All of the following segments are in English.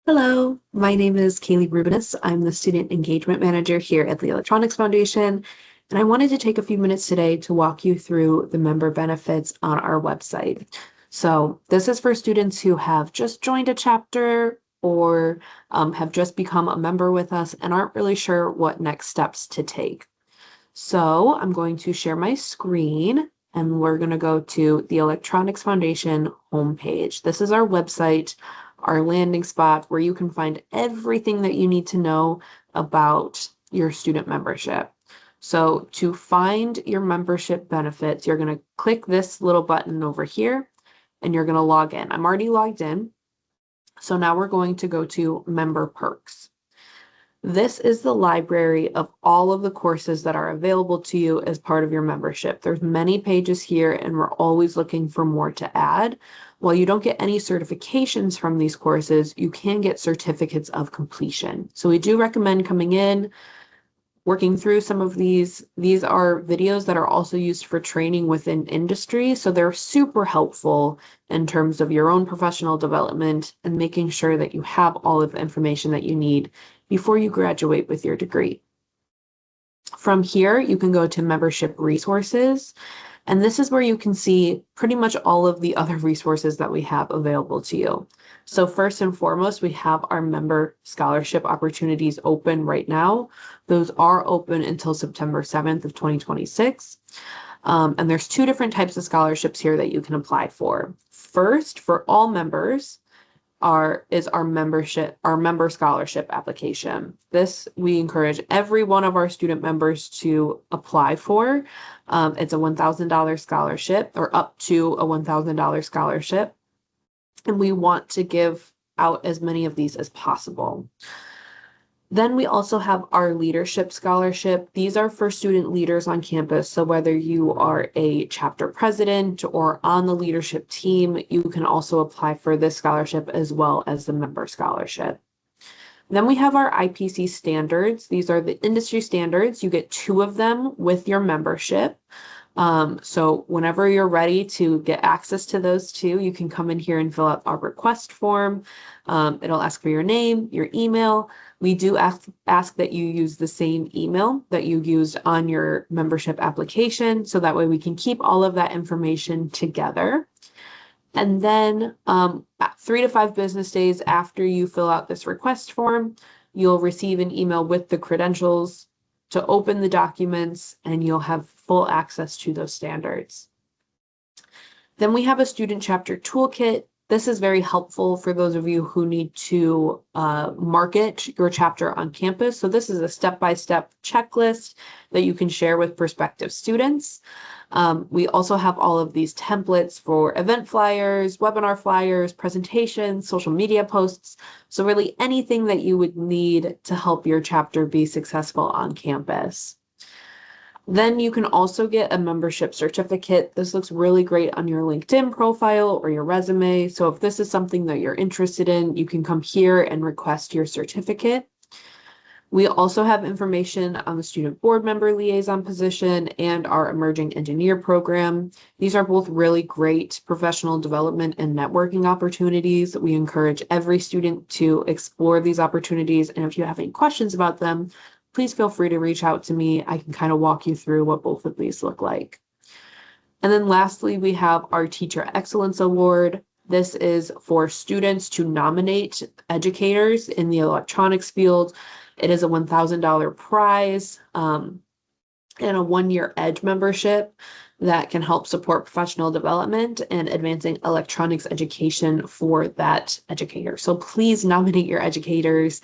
Hello, my name is Kaylee Readiness. I'm the Student Engagement Manager here at the Electronics Foundation, and I wanted to take a few minutes today to walk you through the member benefits on our website. So this is for students who have just joined a chapter or have just become a member with us and aren't really sure what next steps to take. So I'm going to share my screen and we're going to go to the Electronics Foundation homepage. This is our website, our landing spot where you can find everything that you need to know about your student membership. So to find your membership benefits, you're going to click this little button over here and you're going to log in. I'm already logged in. So now we're going to go to member perks. This is the library of all of the courses that are available to you as part of your membership. There's many pages here and we're always looking for more to add. While you don't get any certifications from these courses, you can get certificates of completion. So we do recommend coming in, working through some of these. These are videos that are also used for training within industry. So they're super helpful in terms of your own professional development and making sure that you have all of the information that you need before you graduate with your degree. From here, you can go to membership resources, and this is where you can see pretty much all of the other resources that we have available to you. So first and foremost, we have our member scholarship opportunities open right now. Those are open until September 7th of 2026. And there's two different types of scholarships here that you can apply for. First, for all members, is our member scholarship application. This we encourage every one of our student members to apply for. It's a $1,000 scholarship or up to a $1,000 scholarship. And we want to give out as many of these as possible. Then we also have our leadership scholarship. These are for student leaders on campus. So whether you are a chapter president or on the leadership team, you can also apply for this scholarship as well as the member scholarship. Then we have our IPC standards. These are the industry standards. You get 2 of them with your membership. So whenever you're ready to get access to those 2, you can come in here and fill out our request form. It'll ask for your name, your email. We do ask that you use the same email that you used on your membership application, so that way we can keep all of that information together. And then 3 to 5 business days after you fill out this request form, you'll receive an email with the credentials to open the documents, and you'll have full access to those standards. Then we have a student chapter toolkit. This is very helpful for those of you who need to market your chapter on campus. So this is a step-by-step checklist that you can share with prospective students. We also have all of these templates for event flyers, webinar flyers, presentations, social media posts. So really anything that you would need to help your chapter be successful on campus. Then you can also get a membership certificate. This looks really great on your LinkedIn profile or your resume. So if this is something that you're interested in, you can come here and request your certificate. We also have information on the student board member liaison position and our emerging engineer program. These are both really great professional development and networking opportunities. We encourage every student to explore these opportunities. And if you have any questions about them, please feel free to reach out to me. I can kind of walk you through what both of these look like. And then lastly, we have our Teacher Excellence Award. This is for students to nominate educators in the electronics field. It is a $1,000 prize and a 1-year EDGE membership that can help support professional development and advancing electronics education for that educator. So please nominate your educators.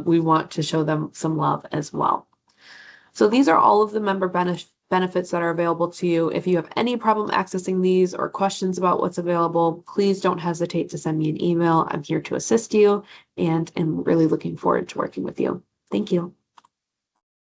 We want to show them some love as well. So these are all of the member benefits that are available to you. If you have any problem accessing these or questions about what's available, please don't hesitate to send me an email. I'm here to assist you and am really looking forward to working with you. Thank you.